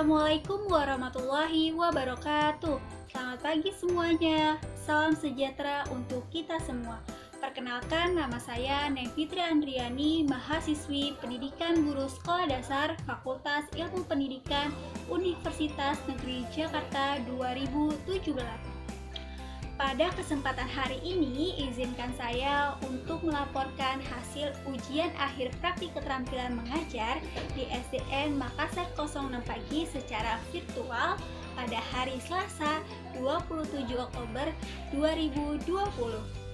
Assalamualaikum warahmatullahi wabarakatuh. Selamat pagi semuanya. Salam sejahtera untuk kita semua. Perkenalkan, nama saya Neng Fitri Andriani, mahasiswi Pendidikan Guru Sekolah Dasar Fakultas Ilmu Pendidikan Universitas Negeri Jakarta 2017. Pada kesempatan hari ini, izinkan saya untuk melaporkan hasil ujian akhir praktik keterampilan mengajar di SDN Makassar 06 pagi secara virtual pada hari Selasa 27 Oktober 2020.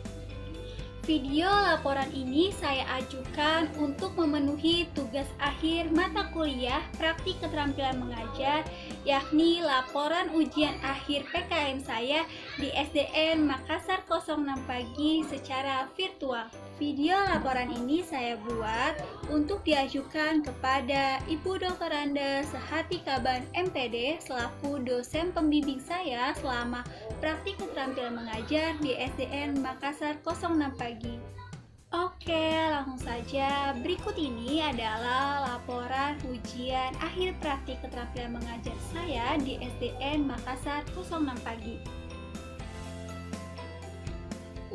Video laporan ini saya ajukan untuk memenuhi tugas akhir mata kuliah praktik keterampilan mengajar, yakni laporan ujian akhir PKM saya di SDN Makassar 06 pagi secara virtual. Video laporan ini saya buat untuk diajukan kepada Ibu Dr. Anda Sehati Kaban MPD selaku dosen pembimbing saya selama praktik keterampilan mengajar di SDN Makassar 06 pagi. Oke, langsung saja. Berikut ini adalah laporan ujian akhir praktik keterampilan mengajar saya di SDN Makassar 06 pagi.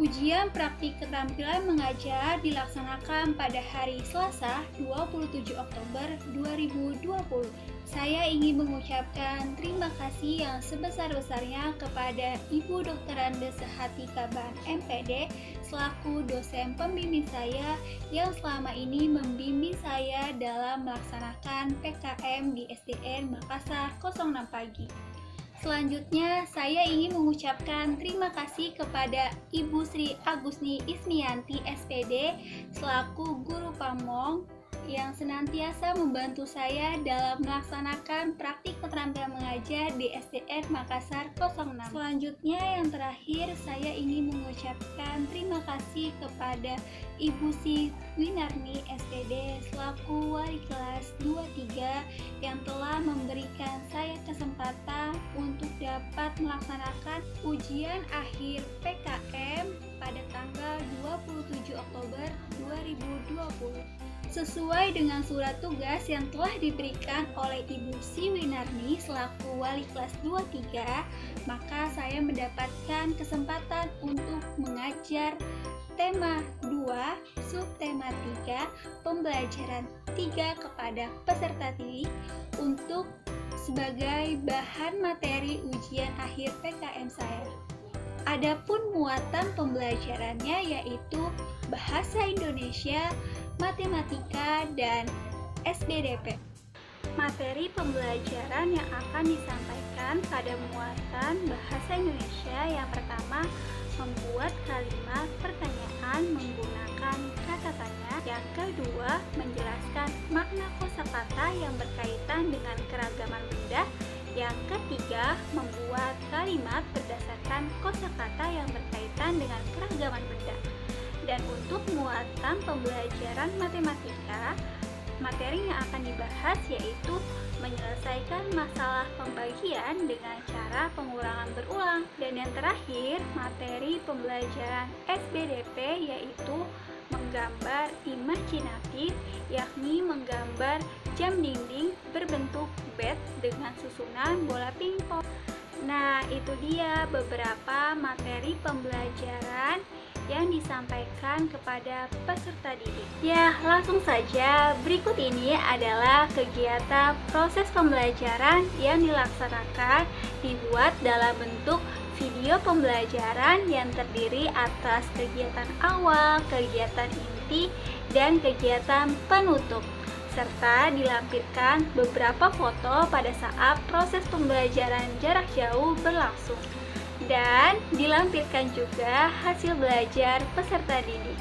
Ujian praktik keterampilan mengajar dilaksanakan pada hari Selasa 27 Oktober 2020. Saya ingin mengucapkan terima kasih yang sebesar-besarnya kepada Ibu Dr. Anda Sehati Kaban MPD selaku dosen pembimbing saya yang selama ini membimbing saya dalam melaksanakan PKM di SDN Makassar 06 pagi. Selanjutnya, saya ingin mengucapkan terima kasih kepada Ibu Sri Agusni Ismianti SPD selaku guru pamong yang senantiasa membantu saya dalam melaksanakan praktik keterampilan mengajar di SDN Makassar 06. Selanjutnya, yang terakhir, saya ingin mengucapkan terima kasih kepada Ibu Si Winarni SPD selaku wali kelas 23 yang telah memberikan saya kesempatan untuk dapat melaksanakan ujian akhir PKM pada tanggal 27 Oktober 2020. Sesuai dengan surat tugas yang telah diberikan oleh Ibu Si Winarni selaku wali kelas 23, maka saya mendapatkan kesempatan untuk mengajar tema 2, subtema 3, pembelajaran 3 kepada peserta didik untuk sebagai bahan materi ujian akhir PKM saya. Adapun muatan pembelajarannya yaitu Bahasa Indonesia, Matematika, dan SBDP. Materi pembelajaran yang akan disampaikan pada muatan Bahasa Indonesia yang pertama, membuat kalimat pertanyaan menggunakan kata tanya. Yang kedua, menjelaskan makna kosakata yang berkaitan dengan keragaman benda. Yang ketiga, membuat kalimat berdasarkan kosakata yang berkaitan dengan keragaman benda. Dan untuk muatan pembelajaran matematika, materi yang akan dibahas yaitu menyelesaikan masalah pembagian dengan cara pengulangan berulang. Dan yang terakhir, materi pembelajaran SBDP yaitu menggambar imajinatif, yakni menggambar jam dinding berbentuk bat dengan susunan bola pingpong. Nah, itu dia beberapa materi pembelajaran yang disampaikan kepada peserta didik. Ya, langsung saja. Berikut ini adalah kegiatan proses pembelajaran yang dilaksanakan dibuat dalam bentuk video pembelajaran yang terdiri atas kegiatan awal, kegiatan inti, dan kegiatan penutup, serta dilampirkan beberapa foto pada saat proses pembelajaran jarak jauh berlangsung. Dan dilampirkan juga hasil belajar peserta didik.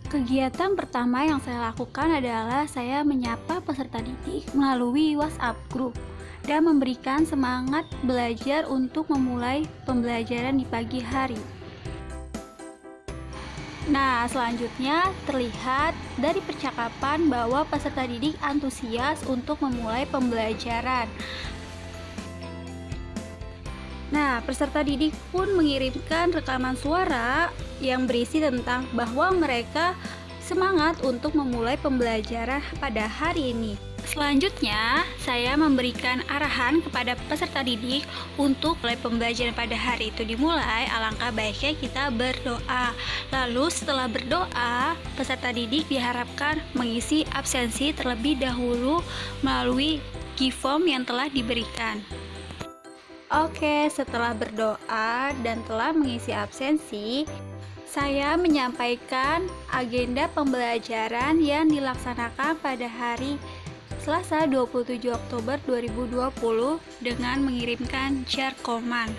Kegiatan pertama yang saya lakukan adalah saya menyapa peserta didik melalui WhatsApp group dan memberikan semangat belajar untuk memulai pembelajaran di pagi hari. Nah, selanjutnya terlihat dari percakapan bahwa peserta didik antusias untuk memulai pembelajaran. Nah, peserta didik pun mengirimkan rekaman suara yang berisi tentang bahwa mereka semangat untuk memulai pembelajaran pada hari ini. Selanjutnya, saya memberikan arahan kepada peserta didik untuk mulai pembelajaran pada hari itu dimulai, alangkah baiknya kita berdoa. Lalu setelah berdoa, peserta didik diharapkan mengisi absensi terlebih dahulu melalui G-form yang telah diberikan. Oke, setelah berdoa dan telah mengisi absensi, saya menyampaikan agenda pembelajaran yang dilaksanakan pada hari Selasa 27 Oktober 2020 dengan mengirimkan share command.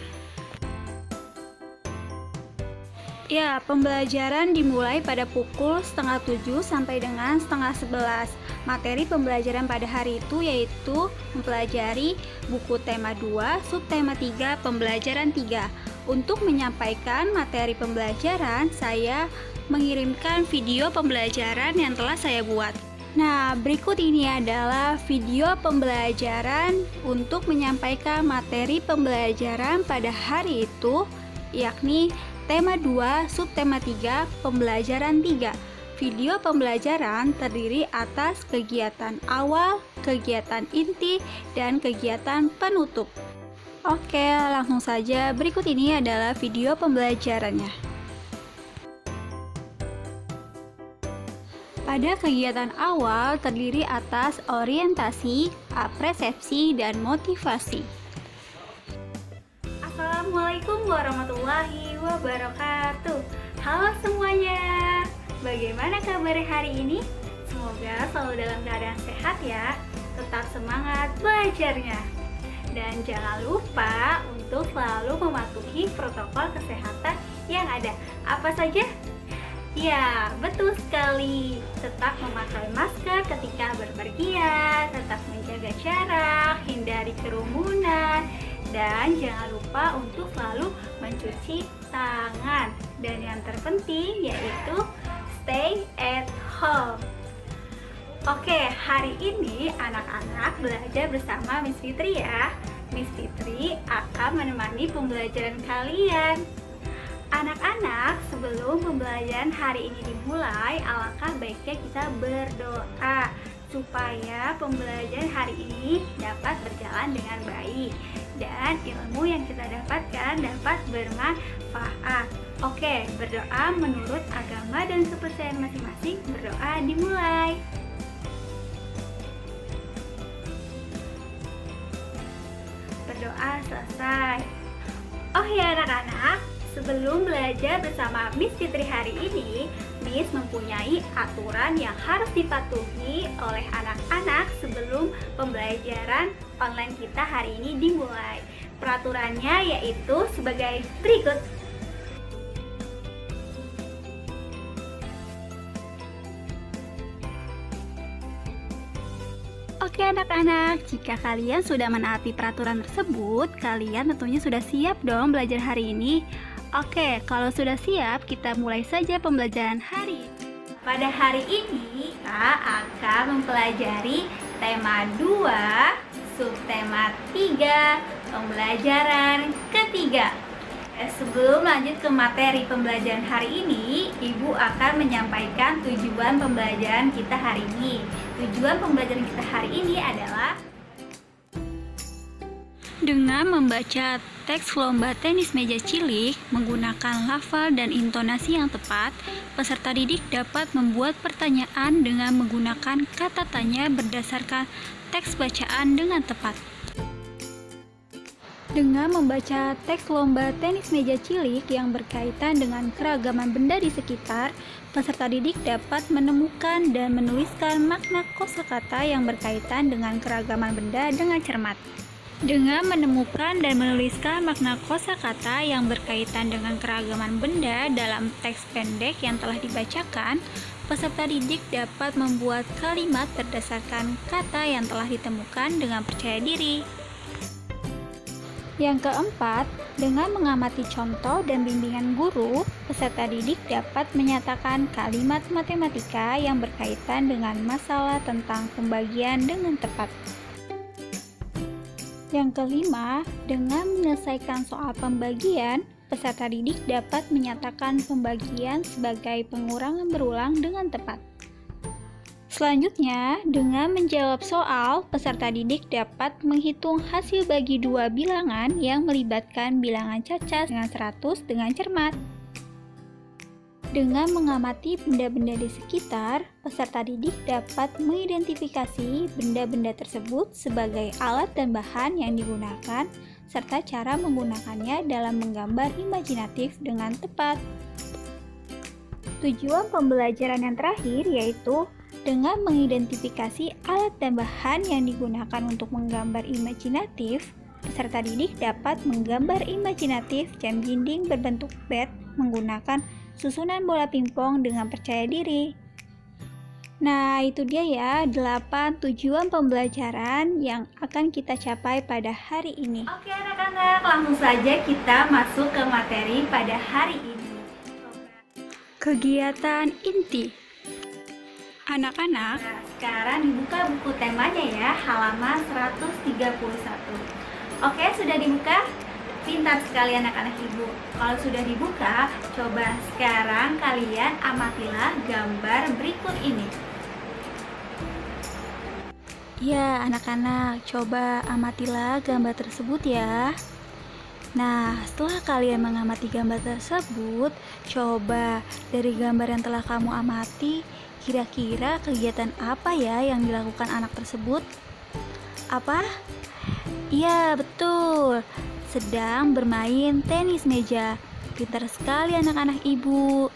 Ya, pembelajaran dimulai pada pukul 6:30 sampai dengan 10:30. Materi pembelajaran pada hari itu yaitu mempelajari buku tema 2, subtema 3, pembelajaran 3. Untuk menyampaikan materi pembelajaran, saya mengirimkan video pembelajaran yang telah saya buat. Nah, berikut ini adalah video pembelajaran untuk menyampaikan materi pembelajaran pada hari itu, yakni tema 2, subtema 3, pembelajaran 3. Video pembelajaran terdiri atas kegiatan awal, kegiatan inti, dan kegiatan penutup. Oke, langsung saja. Berikut ini adalah video pembelajarannya. Pada kegiatan awal terdiri atas orientasi, persepsi, dan motivasi. Assalamualaikum warahmatullahi wabarakatuh. Halo semuanya, bagaimana kabar hari ini? Semoga selalu dalam keadaan sehat ya. Tetap semangat belajarnya. Dan jangan lupa untuk selalu mematuhi protokol kesehatan yang ada. Apa saja? Ya, betul sekali. Tetap memakai masker ketika berpergian, tetap menjaga jarak, hindari kerumunan, dan jangan lupa untuk selalu mencuci tangan. Dan yang terpenting yaitu stay at home. Oke, hari ini anak-anak belajar bersama Miss Fitri ya. Miss Fitri akan menemani pembelajaran kalian. Anak-anak, sebelum pembelajaran hari ini dimulai, alangkah baiknya kita berdoa supaya pembelajaran hari ini dapat berjalan dengan baik dan ilmu yang kita dapatkan dapat bermanfaat. Oke, berdoa menurut agama dan kepercayaan masing-masing. Berdoa dimulai. Berdoa selesai. Oh ya anak-anak, sebelum belajar bersama Miss Fitri hari ini, Miss mempunyai aturan yang harus dipatuhi oleh anak-anak sebelum pembelajaran online kita hari ini dimulai. Peraturannya yaitu sebagai berikut. Oke anak-anak, jika kalian sudah menaati peraturan tersebut, kalian tentunya sudah siap dong belajar hari ini. Oke, kalau sudah siap, kita mulai saja pembelajaran hari ini. Pada hari ini, kita akan mempelajari tema 2, subtema 3, pembelajaran ketiga. Sebelum lanjut ke materi pembelajaran hari ini, Ibu akan menyampaikan tujuan pembelajaran kita hari ini. Tujuan pembelajaran kita hari ini adalah dengan membaca teks lomba tenis meja cilik menggunakan lafal dan intonasi yang tepat, peserta didik dapat membuat pertanyaan dengan menggunakan kata tanya berdasarkan teks bacaan dengan tepat. Dengan membaca teks lomba tenis meja cilik yang berkaitan dengan keragaman benda di sekitar, peserta didik dapat menemukan dan menuliskan makna kosakata yang berkaitan dengan keragaman benda dengan cermat. Dengan menemukan dan menuliskan makna kosakata yang berkaitan dengan keragaman benda dalam teks pendek yang telah dibacakan, peserta didik dapat membuat kalimat berdasarkan kata yang telah ditemukan dengan percaya diri. Yang keempat, dengan mengamati contoh dan bimbingan guru, peserta didik dapat menyatakan kalimat matematika yang berkaitan dengan masalah tentang pembagian dengan tepat. Yang kelima, dengan menyelesaikan soal pembagian, peserta didik dapat menyatakan pembagian sebagai pengurangan berulang dengan tepat. Selanjutnya, dengan menjawab soal, peserta didik dapat menghitung hasil bagi dua bilangan yang melibatkan bilangan cacat dengan 100 dengan cermat. Dengan mengamati benda-benda di sekitar, peserta didik dapat mengidentifikasi benda-benda tersebut sebagai alat dan bahan yang digunakan, serta cara menggunakannya dalam menggambar imajinatif dengan tepat. Tujuan pembelajaran yang terakhir yaitu dengan mengidentifikasi alat dan bahan yang digunakan untuk menggambar imajinatif, peserta didik dapat menggambar imajinatif jam dinding berbentuk bed menggunakan susunan bola pingpong dengan percaya diri. Nah, itu dia ya 8 tujuan pembelajaran yang akan kita capai pada hari ini. Oke anak-anak, langsung saja kita masuk ke materi pada hari ini. Kegiatan inti. Anak-anak, sekarang dibuka buku temanya ya, halaman 131. Oke, sudah dibuka? Pintar sekali anak-anak ibu. Kalau sudah dibuka, coba sekarang kalian amatilah gambar berikut ini. Ya, anak-anak, coba amatilah gambar tersebut ya. Nah, setelah kalian mengamati gambar tersebut, coba dari gambar yang telah kamu amati, kira-kira kegiatan apa ya yang dilakukan anak tersebut? Apa? Iya, betul. Sedang bermain tenis meja. Pintar sekali anak-anak ibu.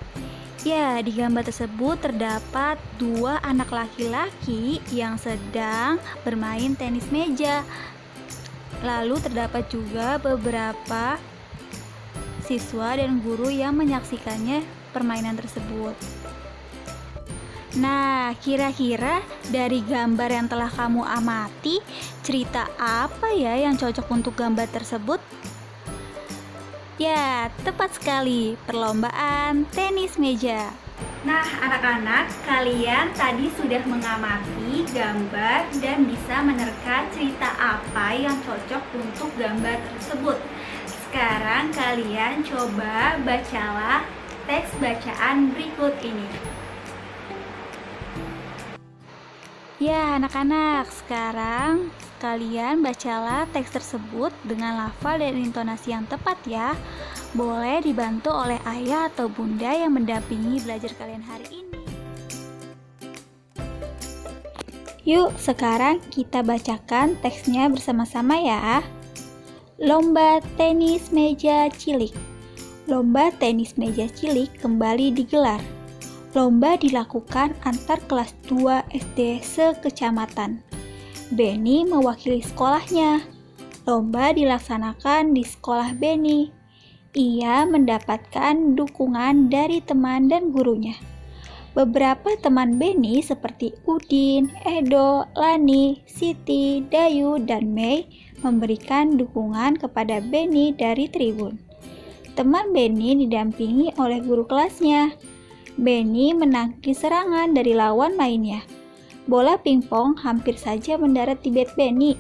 Ya, di gambar tersebut terdapat dua anak laki-laki yang sedang bermain tenis meja. Lalu terdapat juga beberapa siswa dan guru yang menyaksikannya permainan tersebut. Nah, kira-kira dari gambar yang telah kamu amati, cerita apa ya yang cocok untuk gambar tersebut? Ya, tepat sekali, perlombaan tenis meja. Nah, anak-anak, kalian tadi sudah mengamati gambar dan bisa menerka cerita apa yang cocok untuk gambar tersebut. Sekarang kalian coba bacalah teks bacaan berikut ini. Ya, anak-anak, sekarang kalian bacalah teks tersebut dengan lafal dan intonasi yang tepat ya. Boleh dibantu oleh ayah atau bunda yang mendampingi belajar kalian hari ini. Yuk, sekarang kita bacakan teksnya bersama-sama ya. Lomba tenis meja cilik. Lomba tenis meja cilik kembali digelar. Lomba dilakukan antar kelas 2 SD sekecamatan. Beni mewakili sekolahnya. Lomba dilaksanakan di sekolah Beni. Ia mendapatkan dukungan dari teman dan gurunya. Beberapa teman Beni seperti Udin, Edo, Lani, Siti, Dayu, dan Mei memberikan dukungan kepada Beni dari tribun. Teman Beni didampingi oleh guru kelasnya. Beni menangkis serangan dari lawan mainnya. Bola pingpong hampir saja mendarat di bat Beni.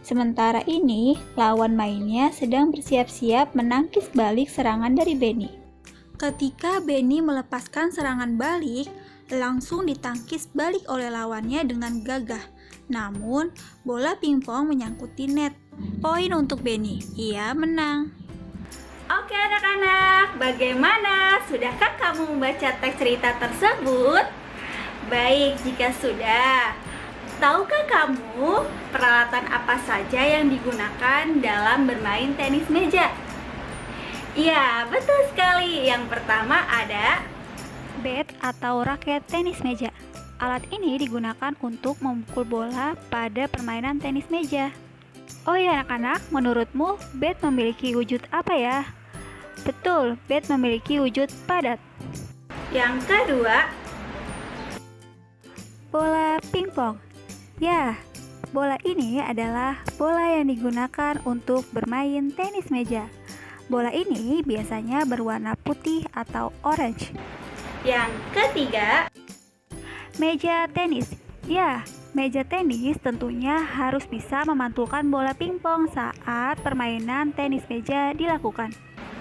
Sementara ini, lawan mainnya sedang bersiap-siap menangkis balik serangan dari Beni. Ketika Beni melepaskan serangan balik, langsung ditangkis balik oleh lawannya dengan gagah. Namun, bola pingpong menyangkuti net. Poin untuk Beni. Ia menang. Oke anak-anak, bagaimana? Sudahkah kamu membaca teks cerita tersebut? Baik, jika sudah, tahukah kamu peralatan apa saja yang digunakan dalam bermain tenis meja? Iya, betul sekali. Yang pertama ada bat atau raket tenis meja. Alat ini digunakan untuk memukul bola pada permainan tenis meja. Oh ya anak-anak, menurutmu bat memiliki wujud apa ya? Betul, bat memiliki wujud padat. Yang kedua, bola pingpong. Ya, bola ini adalah bola yang digunakan untuk bermain tenis meja. Bola ini biasanya berwarna putih atau orange. Yang ketiga, meja tenis. Ya, meja tenis tentunya harus bisa memantulkan bola pingpong saat permainan tenis meja dilakukan.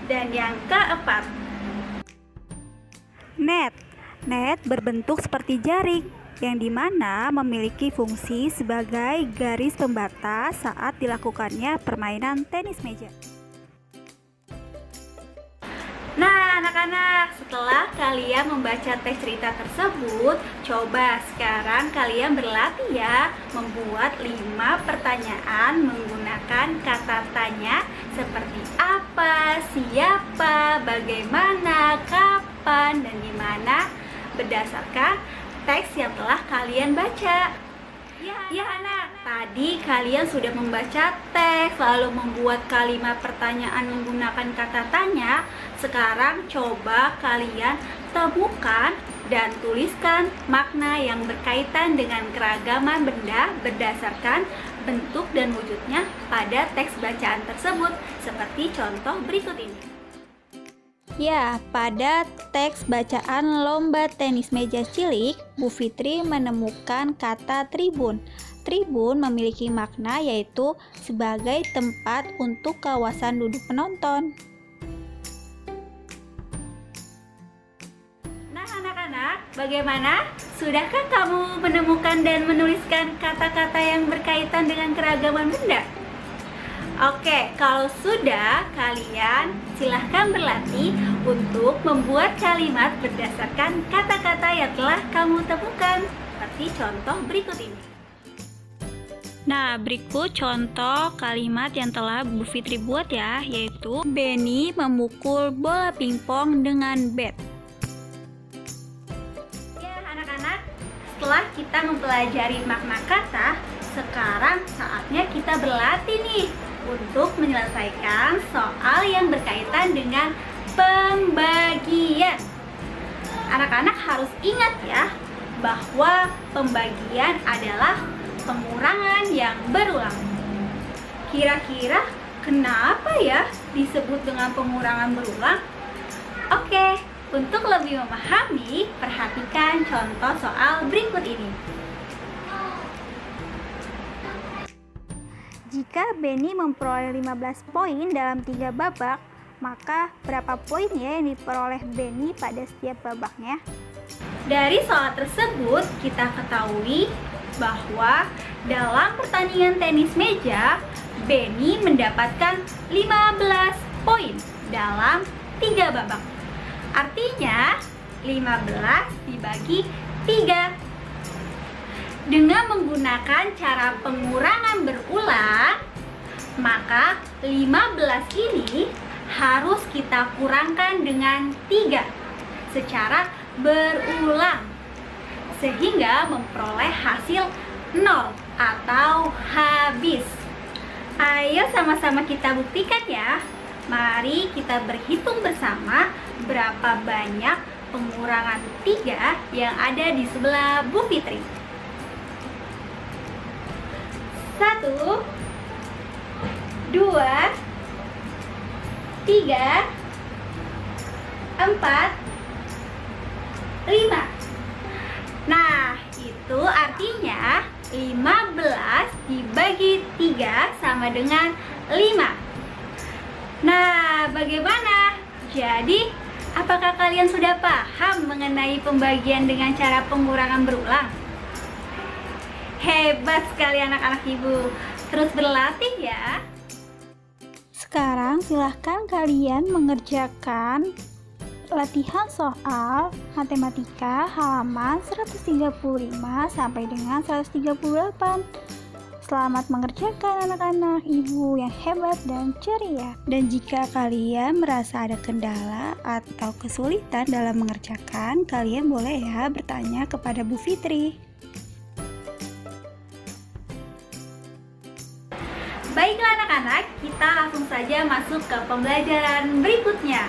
Dan yang keempat, net. Net berbentuk seperti jaring, yang dimana memiliki fungsi sebagai garis pembatas saat dilakukannya permainan tenis meja. nah anak-anak, setelah kalian membaca teks cerita tersebut, coba sekarang kalian berlatih ya membuat 5 pertanyaan menggunakan kata tanya seperti apa, siapa, bagaimana, kapan, dan gimana berdasarkan teks yang telah kalian baca. Ya anak, tadi kalian sudah membaca teks lalu membuat kalimat pertanyaan menggunakan kata tanya. Sekarang coba kalian temukan dan tuliskan makna yang berkaitan dengan keragaman benda berdasarkan bentuk dan wujudnya pada teks bacaan tersebut, seperti contoh berikut ini. Ya, pada teks bacaan lomba tenis meja cilik, Bu Fitri menemukan kata tribun. Tribun memiliki makna yaitu sebagai tempat untuk kawasan duduk penonton. Nah anak-anak, bagaimana? Sudahkah kamu menemukan dan menuliskan kata-kata yang berkaitan dengan keragaman benda? Oke, kalau sudah, kalian silahkan berlatih untuk membuat kalimat berdasarkan kata-kata yang telah kamu temukan, seperti contoh berikut ini. Nah, berikut contoh kalimat yang telah Bu Fitri buat ya, yaitu Benny memukul bola pingpong dengan bat. Ya anak-anak, setelah kita mempelajari makna kata, sekarang saatnya kita berlatih nih untuk menyelesaikan soal yang berkaitan dengan pembagian. Anak-anak harus ingat ya, bahwa pembagian adalah pengurangan yang berulang. Kira-kira kenapa ya disebut dengan pengurangan berulang? Oke, untuk lebih memahami, perhatikan contoh soal berikut ini. Jika Benny memperoleh 15 poin dalam 3 babak, maka berapa poin ya yang diperoleh Benny pada setiap babaknya? Dari soal tersebut, kita ketahui bahwa dalam pertandingan tenis meja, Benny mendapatkan 15 poin dalam 3 babak. Artinya, 15 dibagi 3. Dengan menggunakan cara pengurangan berulang, maka 15 ini harus kita kurangkan dengan 3 secara berulang, sehingga memperoleh hasil 0 atau habis. Ayo sama-sama kita buktikan ya. Mari kita berhitung bersama berapa banyak pengurangan 3 yang ada di sebelah Bu Fitri. 1, 2, 3, 4, 5. Nah, itu artinya 15 dibagi 3 sama dengan 5. Nah, bagaimana? Jadi, apakah kalian sudah paham mengenai pembagian dengan cara pengurangan berulang? Hebat sekali anak-anak ibu. Terus berlatih ya. Sekarang silahkan kalian mengerjakan latihan soal matematika halaman 135 sampai dengan 138. Selamat mengerjakan anak-anak ibu yang hebat dan ceria. Dan jika kalian merasa ada kendala atau kesulitan dalam mengerjakan, kalian boleh ya bertanya kepada Bu Fitri. Baiklah anak-anak, kita langsung saja masuk ke pembelajaran berikutnya.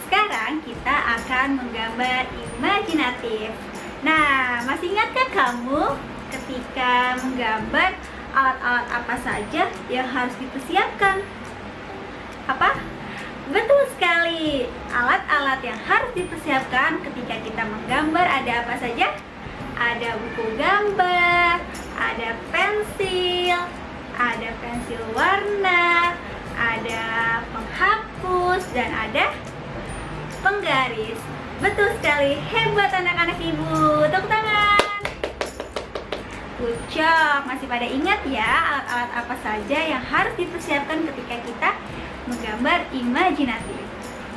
Sekarang kita akan menggambar imajinatif. Nah, masih ingatkah kamu ketika menggambar alat-alat apa saja yang harus dipersiapkan? Apa? Betul sekali, alat-alat yang harus dipersiapkan ketika kita menggambar ada apa saja? Ada buku gambar, ada pensil warna, ada penghapus, penghapus, dan ada penggaris. Betul sekali, hebat anak-anak ibu. Tepuk tangan. Good job. Masih pada ingat ya alat-alat apa saja yang harus dipersiapkan ketika kita menggambar imajinatif?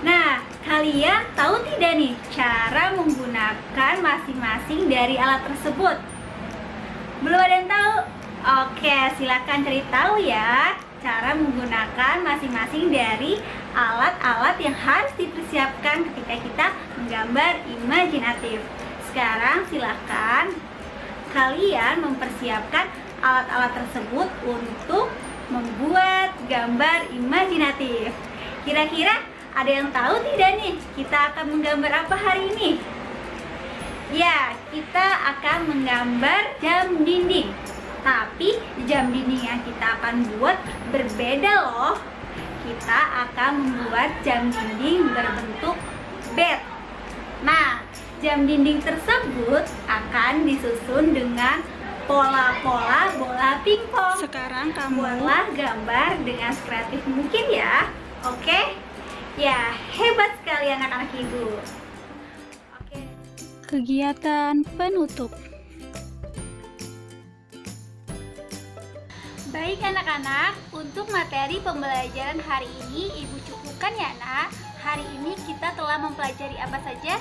Nah, kalian tahu tidak nih cara menggunakan masing-masing dari alat tersebut? Belum ada yang tahu? Oke, silakan cari tahu ya cara menggunakan masing-masing dari alat-alat yang harus dipersiapkan ketika kita menggambar imajinatif. Sekarang silakan kalian mempersiapkan alat-alat tersebut untuk membuat gambar imajinatif. Kira-kira ada yang tahu tidak nih kita akan menggambar apa hari ini? Ya, kita akan menggambar jam dinding. Tapi jam dinding yang kita akan buat berbeda loh. Kita akan membuat jam dinding berbentuk bed. Nah, jam dinding tersebut akan disusun dengan pola-pola bola pingpong. Sekarang kamu buatlah gambar dengan sekreatif mungkin ya. Oke? Ya, hebat sekali anak-anak ibu. Oke. kegiatan penutup. Baik anak-anak, untuk materi pembelajaran hari ini Ibu cukupkan ya nak. Hari ini kita telah mempelajari apa saja?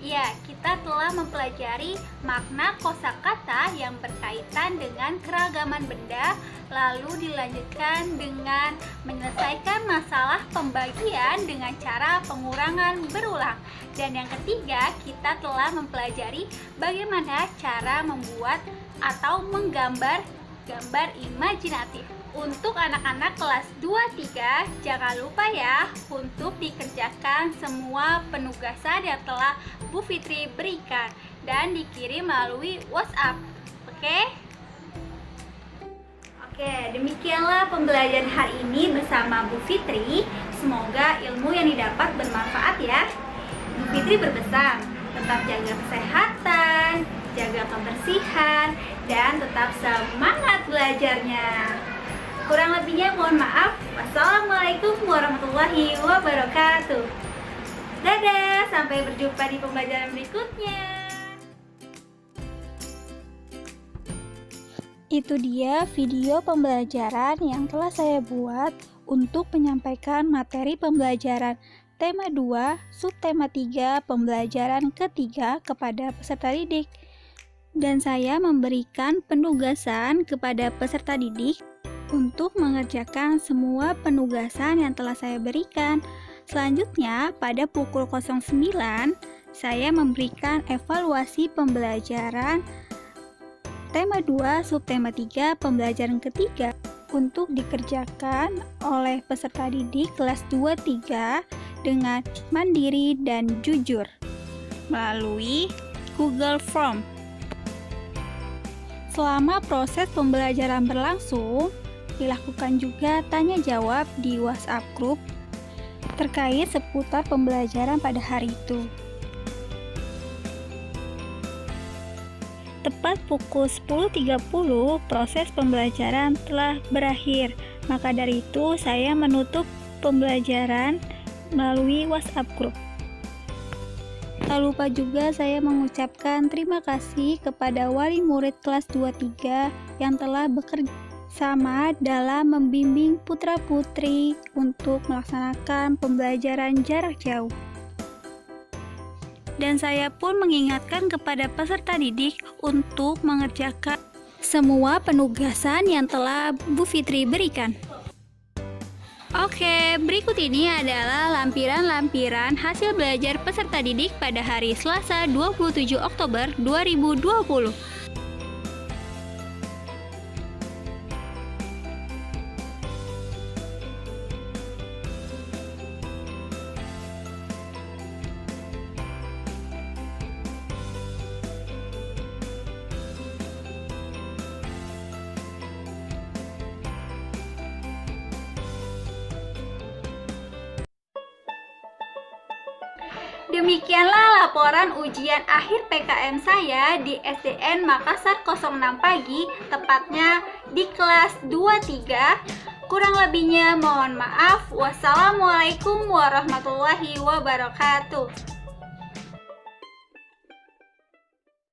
Ya, kita telah mempelajari makna kosakata yang berkaitan dengan keragaman benda, lalu dilanjutkan dengan menyelesaikan masalah pembagian dengan cara pengurangan berulang. Dan yang ketiga, kita telah mempelajari bagaimana cara membuat atau menggambar gambar imajinatif. Untuk anak-anak kelas 2-3, jangan lupa ya untuk dikerjakan semua penugasan yang telah Bu Fitri berikan dan dikirim melalui WhatsApp. Oke, demikianlah pembelajaran hari ini bersama Bu Fitri. Semoga ilmu yang didapat bermanfaat ya. Bu Fitri berpesan, tetap jaga kesehatan, jaga kebersihan, dan tetap semangat belajarnya. Kurang lebihnya mohon maaf. Wassalamualaikum warahmatullahi wabarakatuh. Dadah, sampai berjumpa di pembelajaran berikutnya. Itu dia video pembelajaran yang telah saya buat untuk menyampaikan materi pembelajaran tema 2, subtema 3, pembelajaran ketiga kepada peserta didik. Dan saya memberikan penugasan kepada peserta didik untuk mengerjakan semua penugasan yang telah saya berikan. Selanjutnya, pada pukul 09, saya memberikan evaluasi pembelajaran tema 2, subtema 3, pembelajaran ketiga untuk dikerjakan oleh peserta didik kelas 2-3 dengan mandiri dan jujur melalui Google Form. Selama proses pembelajaran berlangsung, dilakukan juga tanya jawab di WhatsApp group terkait seputar pembelajaran pada hari itu. Tepat pukul 10.30, proses pembelajaran telah berakhir. Maka dari itu, saya menutup pembelajaran melalui WhatsApp group. Tak lupa juga saya mengucapkan terima kasih kepada wali murid kelas 2-3 yang telah bekerja sama dalam membimbing putra-putri untuk melaksanakan pembelajaran jarak jauh. Dan saya pun mengingatkan kepada peserta didik untuk mengerjakan semua penugasan yang telah Bu Fitri berikan. Oke, berikut ini adalah lampiran-lampiran hasil belajar peserta didik pada hari Selasa 27 Oktober 2020. Demikianlah laporan ujian akhir PKM saya di SDN Makassar 06 pagi, tepatnya di kelas 2-3 Kurang lebihnya mohon maaf. Wassalamualaikum warahmatullahi wabarakatuh.